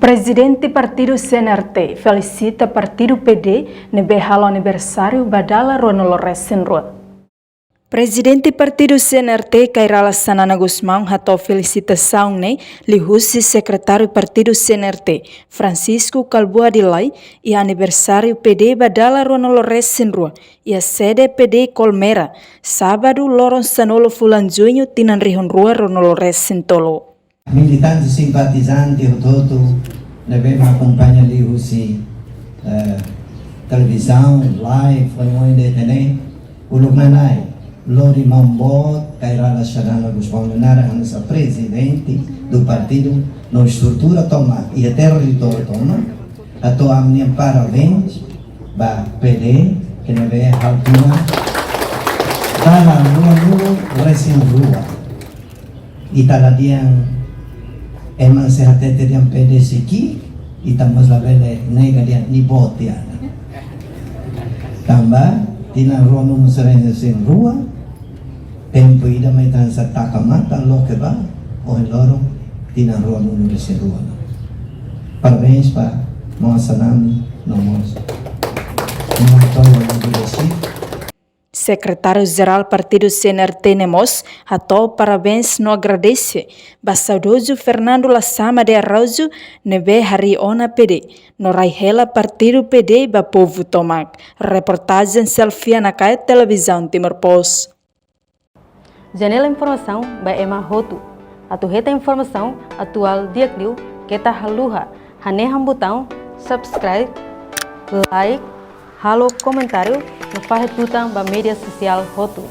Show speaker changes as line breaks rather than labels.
Presidente Partido CNRT felicita Partido PD nebe halo aniversário badala Ronaldo Resenrua. Presidente Partido CNRT Kairala Sanana Gusmão hatou felicitação lihusi secretário Partido CNRT Francisco Calboa Dilai e aniversário PD badala Ronaldo Resenrua e a sede PD Colmera sábado loron sanolo fulan junho tinan rihon rua Ronaldo Resentolo.
Militanti simpatizzanti todo ne acompanha ali usi televisão live onde tem o lugar Lori Mambo Kairala Sanana Gusmão Nara nossa presidente do partido na estrutura toma e até território toma a tua minha parabéns ba PD que ne ve altura tala rua recém rua e tala diang emang sehatnya yang PDC ki itamos la vele nega dia ni botia tambah tina rono musarense sin rua tempo ida mai transataka mata lo que va o loro tina rono no sin rua parabéns pa mga sanami nomos mga tolo no
Secretário-Geral Partido CNRT Nemos hatou parabéns no agradece Basaudoso Fernando Lassama de Araujo nebe hari ona PD no raihela Partido PD ba povo tomak. Reportagem selfie na kaya televisão Timor Post.
Janela informação ba Emma Hotu. Atu reta informação atual diakliu kita haluha haneham botão subscribe like halo comentário no Farre Tutang ba media sosial Hotu.